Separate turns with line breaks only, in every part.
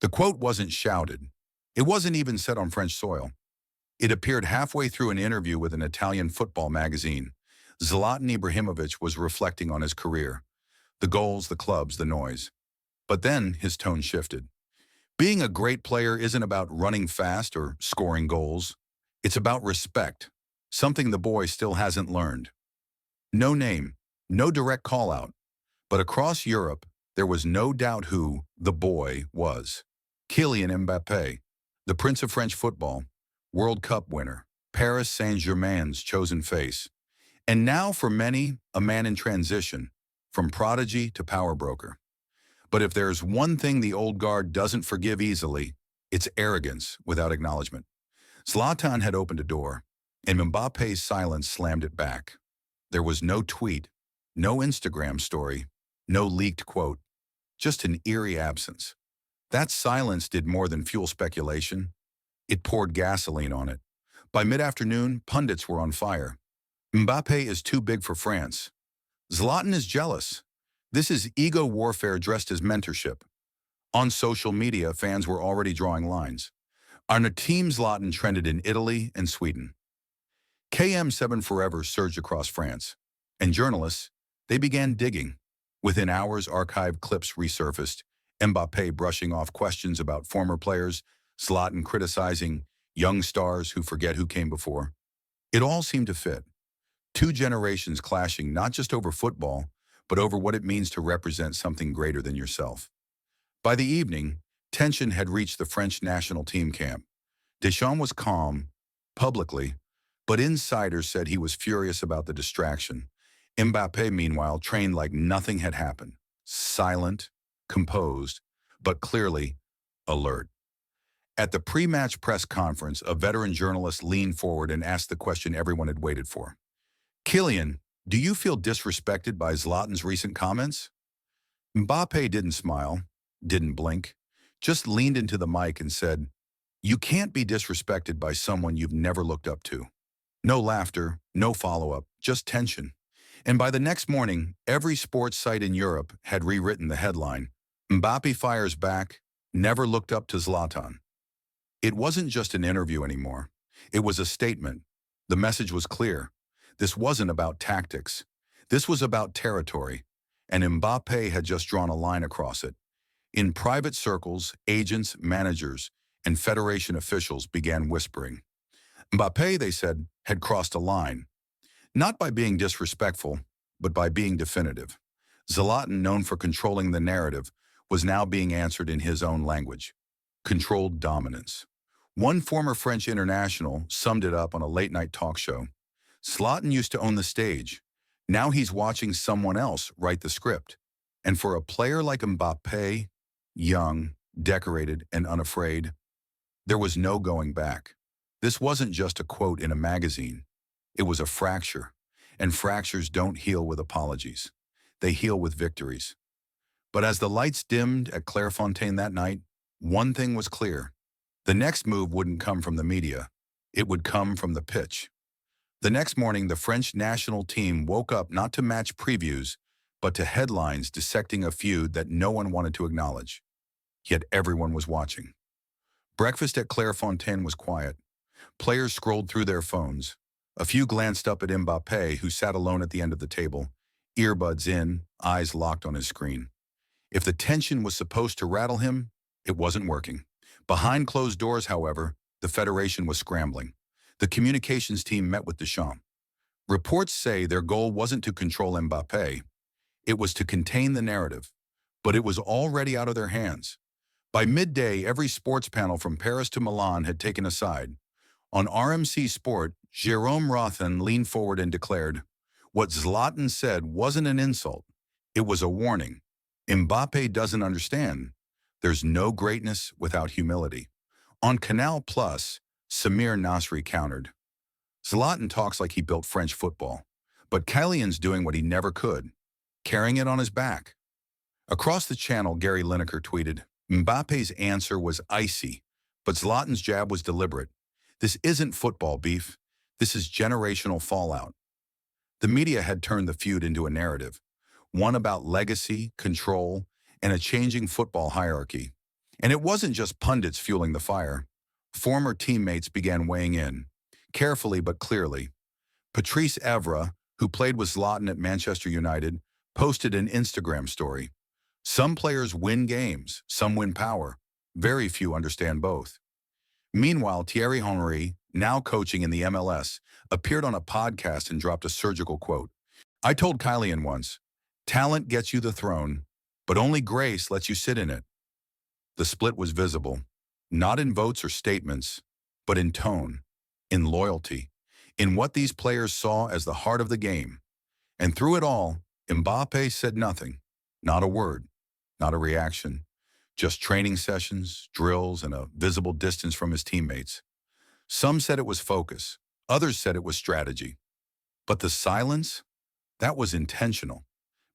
The quote wasn't shouted. It wasn't even said on French soil. It appeared halfway through an interview with an Italian football magazine. Zlatan Ibrahimović was reflecting on his career. The goals, the clubs, the noise. But then his tone shifted. Being a great player isn't about running fast or scoring goals. It's about respect, something the boy still hasn't learned. No name, no direct call-out, but across Europe, there was no doubt who the boy was. Kylian Mbappé, the Prince of French football, World Cup winner, Paris Saint-Germain's chosen face. And now for many, a man in transition, from prodigy to power broker. But if there's one thing the old guard doesn't forgive easily, it's arrogance without acknowledgement. Zlatan had opened a door, and Mbappe's silence slammed it back. There was no tweet, no Instagram story, no leaked quote, just an eerie absence. That silence did more than fuel speculation. It poured gasoline on it. By mid-afternoon, pundits were on fire. Mbappé is too big for France. Zlatan is jealous. This is ego warfare dressed as mentorship. On social media, fans were already drawing lines. On a team, Zlatan trended in Italy and Sweden. KM7 Forever surged across France. And journalists, they began digging. Within hours, archived clips resurfaced. Mbappé brushing off questions about former players, Zlatan criticizing young stars who forget who came before. It all seemed to fit. Two generations clashing not just over football, but over what it means to represent something greater than yourself. By the evening, tension had reached the French national team camp. Deschamps was calm, publicly, but insiders said he was furious about the distraction. Mbappé, meanwhile, trained like nothing had happened. Silent, composed, but clearly alert. At the pre-match press conference, a veteran journalist leaned forward and asked the question everyone had waited for. Kylian, do you feel disrespected by Zlatan's recent comments? Mbappé didn't smile, didn't blink, just leaned into the mic and said, "You can't be disrespected by someone you've never looked up to." No laughter, no follow-up, just tension. And by the next morning, every sports site in Europe had rewritten the headline, "Mbappé fires back, never looked up to Zlatan." It wasn't just an interview anymore. It was a statement. The message was clear. This wasn't about tactics. This was about territory. And Mbappé had just drawn a line across it. In private circles, agents, managers, and federation officials began whispering. Mbappé, they said, had crossed a line. Not by being disrespectful, but by being definitive. Zlatan, known for controlling the narrative, was now being answered in his own language. Controlled dominance. One former French international summed it up on a late-night talk show. Zlatan used to own the stage. Now he's watching someone else write the script. And for a player like Mbappé, young, decorated, and unafraid, there was no going back. This wasn't just a quote in a magazine. It was a fracture. And fractures don't heal with apologies. They heal with victories. But as the lights dimmed at Clairefontaine that night, one thing was clear. The next move wouldn't come from the media. It would come from the pitch. The next morning, the French national team woke up not to match previews, but to headlines dissecting a feud that no one wanted to acknowledge. Yet everyone was watching. Breakfast at Clairefontaine was quiet. Players scrolled through their phones. A few glanced up at Mbappé, who sat alone at the end of the table, earbuds in, eyes locked on his screen. If the tension was supposed to rattle him, it wasn't working. Behind closed doors, however, the Federation was scrambling. The communications team met with Deschamps. Reports say their goal wasn't to control Mbappé. It was to contain the narrative. But it was already out of their hands. By midday, every sports panel from Paris to Milan had taken a side. On RMC Sport, Jérôme Rothen leaned forward and declared, "What Zlatan said wasn't an insult. It was a warning. Mbappé doesn't understand. There's no greatness without humility." On Canal Plus, Samir Nasri countered, "Zlatan talks like he built French football, but Kylian's doing what he never could, carrying it on his back." Across the channel, Gary Lineker tweeted, "Mbappe's answer was icy, but Zlatan's jab was deliberate. This isn't football beef. This is generational fallout." The media had turned the feud into a narrative, one about legacy, control, and a changing football hierarchy. And it wasn't just pundits fueling the fire. Former teammates began weighing in, carefully but clearly. Patrice Evra, who played with Zlatan at Manchester United, posted an Instagram story. Some players win games, some win power. Very few understand both. Meanwhile, Thierry Henry, now coaching in the MLS, appeared on a podcast and dropped a surgical quote. I told Kylian once, talent gets you the throne, but only grace lets you sit in it. The split was visible, not in votes or statements, but in tone, in loyalty, in what these players saw as the heart of the game. And through it all, Mbappé said nothing, not a word, not a reaction, just training sessions, drills, and a visible distance from his teammates. Some said it was focus, others said it was strategy. But the silence? That was intentional,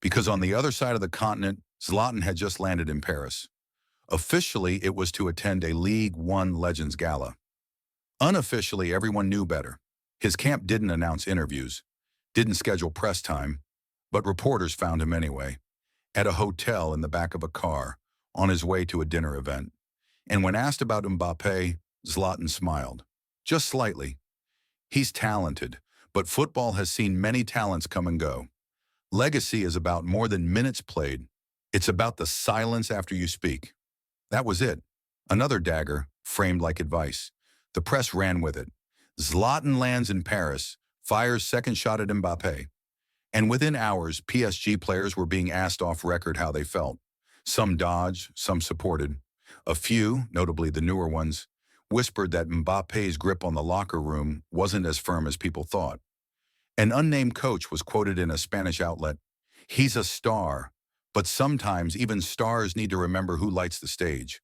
because on the other side of the continent, Zlatan had just landed in Paris. Officially, it was to attend a League One Legends Gala. Unofficially, everyone knew better. His camp didn't announce interviews, didn't schedule press time, but reporters found him anyway, at a hotel in the back of a car, on his way to a dinner event. And when asked about Mbappé, Zlatan smiled, just slightly. He's talented, but football has seen many talents come and go. Legacy is about more than minutes played. It's about the silence after you speak. That was it. Another dagger, framed like advice. The press ran with it. Zlatan lands in Paris, fires second shot at Mbappé. And within hours, PSG players were being asked off record how they felt. Some dodged, some supported. A few, notably the newer ones, whispered that Mbappé's grip on the locker room wasn't as firm as people thought. An unnamed coach was quoted in a Spanish outlet, "He's a star, but sometimes even stars need to remember who lights the stage."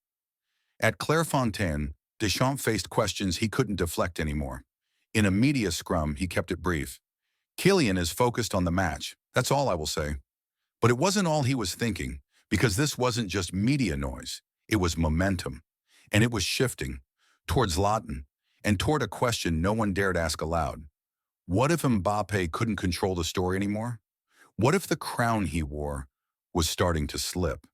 At Clairefontaine, Deschamps faced questions he couldn't deflect anymore. In a media scrum, he kept it brief. Kylian is focused on the match, that's all I will say. But it wasn't all he was thinking, because this wasn't just media noise, it was momentum. And it was shifting, toward Zlatan, and toward a question no one dared ask aloud. What if Mbappé couldn't control the story anymore? What if the crown he wore was starting to slip?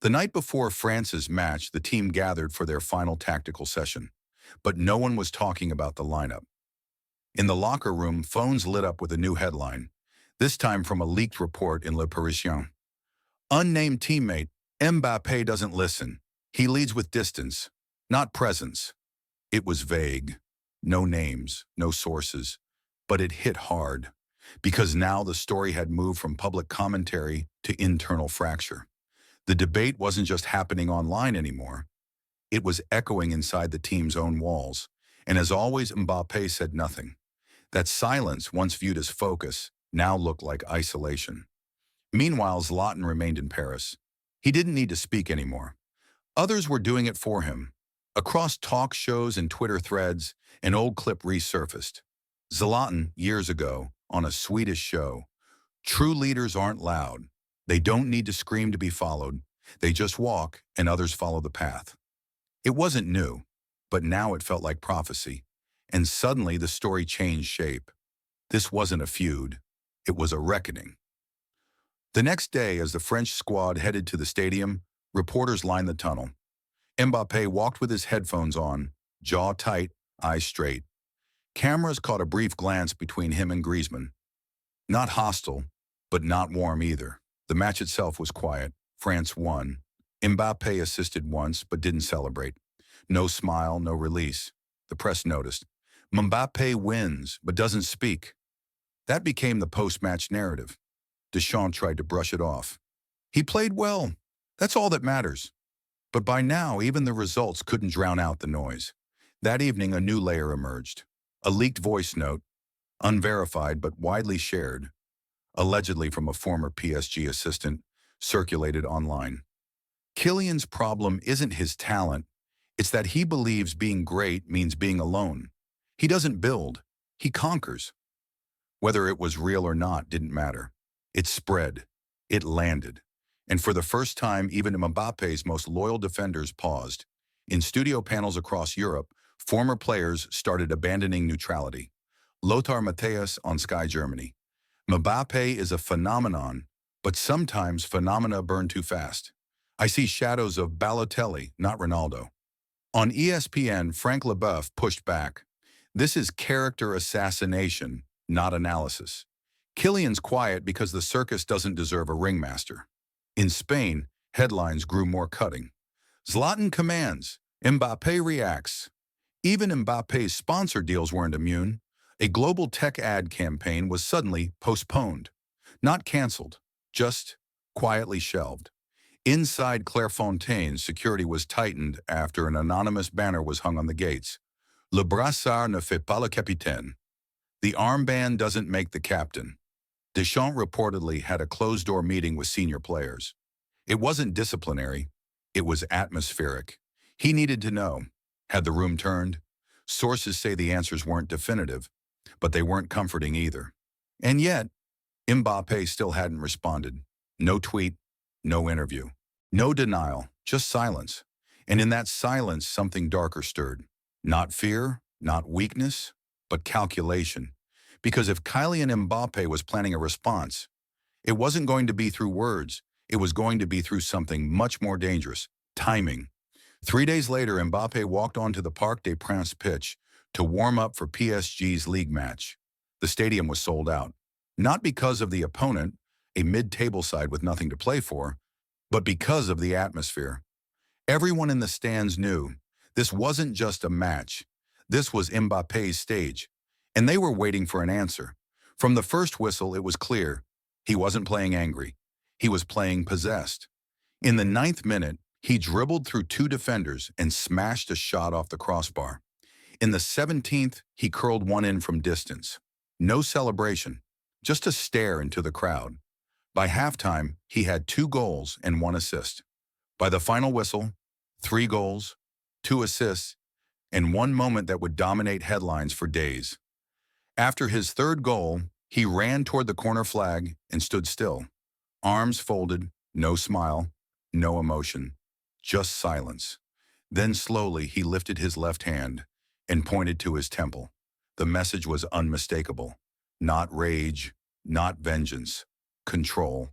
The night before France's match, the team gathered for their final tactical session, but no one was talking about the lineup. In the locker room, phones lit up with a new headline, this time from a leaked report in Le Parisien. Unnamed teammate, Mbappé doesn't listen. He leads with distance, not presence. It was vague. No names, no sources. But it hit hard, because now the story had moved from public commentary to internal fracture. The debate wasn't just happening online anymore. It was echoing inside the team's own walls. And as always, Mbappé said nothing. That silence, once viewed as focus, now looked like isolation. Meanwhile, Zlatan remained in Paris. He didn't need to speak anymore. Others were doing it for him. Across talk shows and Twitter threads, an old clip resurfaced. Zlatan, years ago, on a Swedish show. True leaders aren't loud. They don't need to scream to be followed. They just walk, and others follow the path. It wasn't new, but now it felt like prophecy. And suddenly the story changed shape. This wasn't a feud. It was a reckoning. The next day, as the French squad headed to the stadium, reporters lined the tunnel. Mbappé walked with his headphones on, jaw tight, eyes straight. Cameras caught a brief glance between him and Griezmann. Not hostile, but not warm either. The match itself was quiet. France won. Mbappé assisted once, but didn't celebrate. No smile, no release. The press noticed. Mbappé wins, but doesn't speak. That became the post-match narrative. Deschamps tried to brush it off. He played well. That's all that matters. But by now, even the results couldn't drown out the noise. That evening, a new layer emerged. A leaked voice note, unverified but widely shared, allegedly from a former PSG assistant, circulated online. Kylian's problem isn't his talent. It's that he believes being great means being alone. He doesn't build. He conquers. Whether it was real or not didn't matter. It spread. It landed. And for the first time, even Mbappé's most loyal defenders paused. In studio panels across Europe, former players started abandoning neutrality. Lothar Matthäus on Sky Germany. Mbappé is a phenomenon, but sometimes phenomena burn too fast. I see shadows of Balotelli, not Ronaldo. On ESPN, Frank Leboeuf pushed back. This is character assassination, not analysis. Kylian's quiet because the circus doesn't deserve a ringmaster. In Spain, headlines grew more cutting. Zlatan commands. Mbappé reacts. Even Mbappe's sponsor deals weren't immune. A global tech ad campaign was suddenly postponed. Not canceled, just quietly shelved. Inside Clairefontaine, security was tightened after an anonymous banner was hung on the gates. Le brassard ne fait pas le capitaine. The armband doesn't make the captain. Deschamps reportedly had a closed-door meeting with senior players. It wasn't disciplinary. It was atmospheric. He needed to know. Had the room turned? Sources say the answers weren't definitive, but they weren't comforting either. And yet, Mbappé still hadn't responded. No tweet, no interview, no denial, just silence. And in that silence, something darker stirred. Not fear, not weakness, but calculation. Because if Kylian Mbappé was planning a response, it wasn't going to be through words. It was going to be through something much more dangerous, timing. 3 days later, Mbappé walked onto the Parc des Princes pitch to warm up for PSG's league match. The stadium was sold out, not because of the opponent, a mid-table side with nothing to play for, but because of the atmosphere. Everyone in the stands knew this wasn't just a match. This was Mbappé's stage, and they were waiting for an answer. From the first whistle, it was clear he wasn't playing angry. He was playing possessed. In the 9th minute, he dribbled through 2 defenders and smashed a shot off the crossbar. In the 17th, he curled one in from distance. No celebration, just a stare into the crowd. By halftime, he had 2 goals and 1 assist. By the final whistle, 3 goals, 2 assists, and 1 moment that would dominate headlines for days. After his 3rd goal, he ran toward the corner flag and stood still. Arms folded, no smile, no emotion, just silence. Then slowly he lifted his left hand and pointed to his temple. The message was unmistakable. Not rage, not vengeance, control.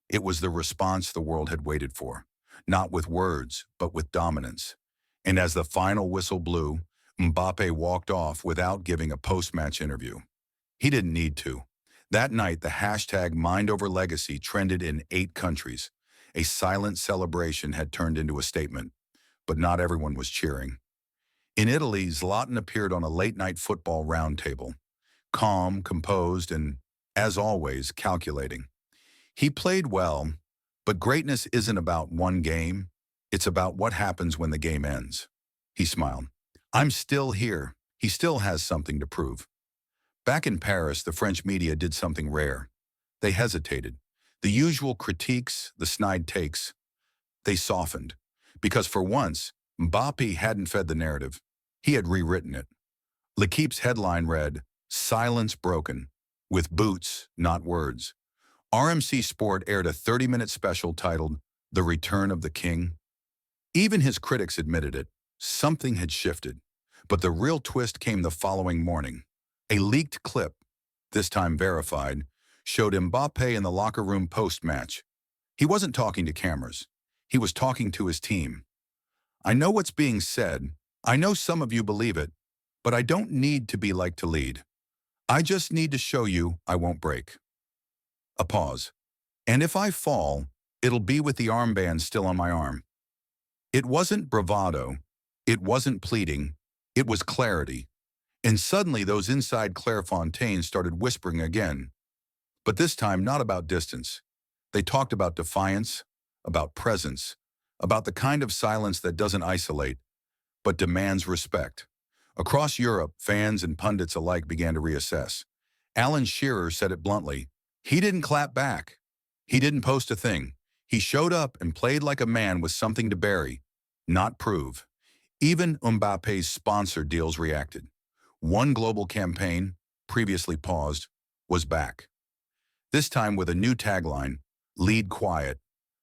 It was the response the world had waited for, not with words, but with dominance. And as the final whistle blew, Mbappé walked off without giving a post-match interview. He didn't need to. That night, the hashtag #MindOverLegacy trended in 8 countries. A silent celebration had turned into a statement, but not everyone was cheering. In Italy, Zlatan appeared on a late-night football roundtable, calm, composed, and, as always, calculating. He played well, but greatness isn't about one game. It's about what happens when the game ends. He smiled. I'm still here. He still has something to prove. Back in Paris, the French media did something rare. They hesitated. The usual critiques, the snide takes, they softened. Because for once, Mbappé hadn't fed the narrative. He had rewritten it. L'Equipe's headline read, "Silence broken," with boots, not words. RMC Sport aired a 30-minute special titled, "The Return of the King." Even his critics admitted it. Something had shifted. But the real twist came the following morning. A leaked clip, this time verified, showed Mbappé in the locker room post-match. He wasn't talking to cameras. He was talking to his team. I know what's being said. I know some of you believe it, but I don't need to be like to lead. I just need to show you I won't break. A pause. And if I fall, it'll be with the armband still on my arm. It wasn't bravado. It wasn't pleading. It was clarity. And suddenly those inside Clairefontaine started whispering again. But this time not about distance. They talked about defiance, about presence, about the kind of silence that doesn't isolate, but demands respect. Across Europe, fans and pundits alike began to reassess. Alan Shearer said it bluntly. He didn't clap back. He didn't post a thing. He showed up and played like a man with something to bury, not prove. Even Mbappe's sponsor deals reacted. One global campaign, previously paused, was back. This time with a new tagline, "Lead quiet,"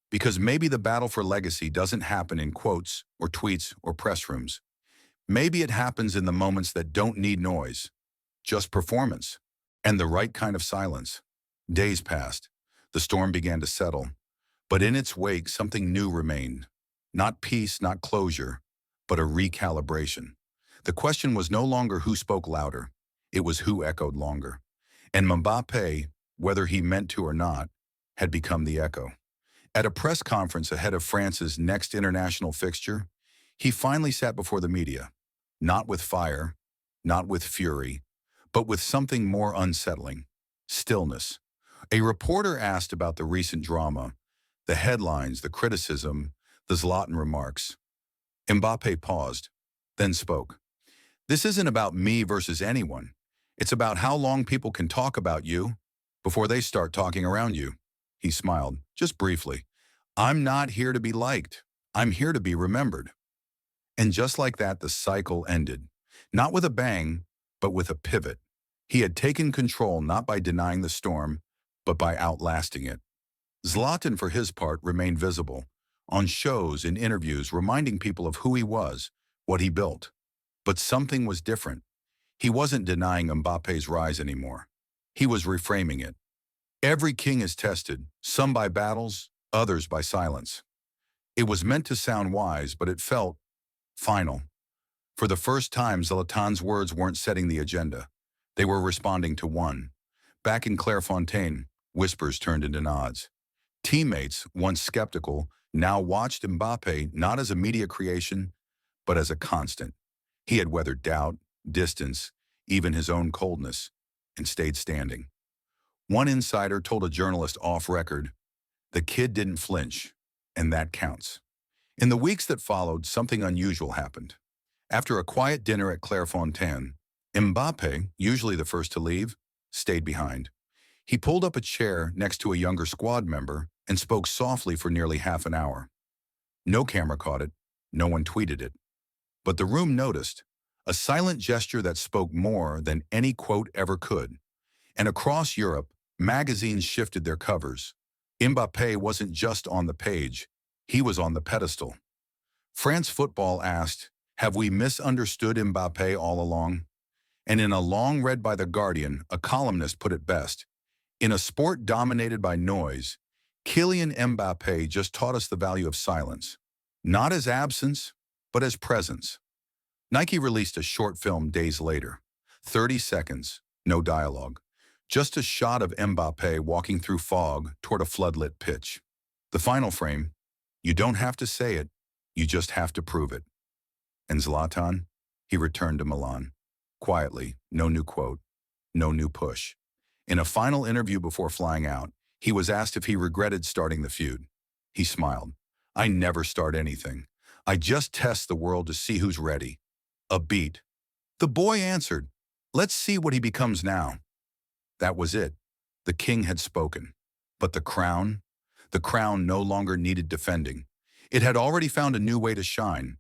because maybe the battle for legacy doesn't happen in quotes or tweets or press rooms. Maybe it happens in the moments that don't need noise, just performance, and the right kind of silence. Days passed. The storm began to settle. But in its wake, something new remained. Not peace, not closure, but a recalibration. The question was no longer who spoke louder. It was who echoed longer. And Mbappé, whether he meant to or not, had become the echo. At a press conference ahead of France's next international fixture, he finally sat before the media, not with fire, not with fury, but with something more unsettling: stillness. A reporter asked about the recent drama, the headlines, the criticism, the Zlatan remarks. Mbappé paused, then spoke. "This isn't about me versus anyone. It's about how long people can talk about you before they start talking around you." He smiled, just briefly. "I'm not here to be liked. I'm here to be remembered." And just like that, the cycle ended. Not with a bang, but with a pivot. He had taken control not by denying the storm, but by outlasting it. Zlatan, for his part, remained visible, on shows, in interviews, reminding people of who he was, what he built. But something was different. He wasn't denying Mbappe's rise anymore. He was reframing it. Every king is tested, some by battles, others by silence. It was meant to sound wise, but it felt final. For the first time, Zlatan's words weren't setting the agenda. They were responding to one. Back in Clairefontaine, whispers turned into nods. Teammates, once skeptical, now watched Mbappé not as a media creation, but as a constant. He had weathered doubt, distance, even his own coldness, and stayed standing. One insider told a journalist off record, "The kid didn't flinch, and that counts." In the weeks that followed, something unusual happened. After a quiet dinner at Clairefontaine, Mbappé, usually the first to leave, stayed behind. He pulled up a chair next to a younger squad member and spoke softly for nearly half an hour. No camera caught it, no one tweeted it. But the room noticed, a silent gesture that spoke more than any quote ever could. And across Europe, magazines shifted their covers. Mbappé wasn't just on the page, he was on the pedestal. France Football asked, "Have we misunderstood Mbappé all along?" And in a long read by The Guardian, a columnist put it best: "In a sport dominated by noise, Kylian Mbappé just taught us the value of silence. Not as absence, but as presence." Nike released a short film days later. 30 seconds, no dialogue. Just a shot of Mbappé walking through fog toward a floodlit pitch. The final frame: "You don't have to say it, you just have to prove it." And Zlatan? He returned to Milan. Quietly, no new quote, no new push. In a final interview before flying out, he was asked if he regretted starting the feud. He smiled. "I never start anything. I just test the world to see who's ready." A beat. The boy answered, "Let's see what he becomes now." That was it. The king had spoken. But the crown? The crown no longer needed defending. It had already found a new way to shine,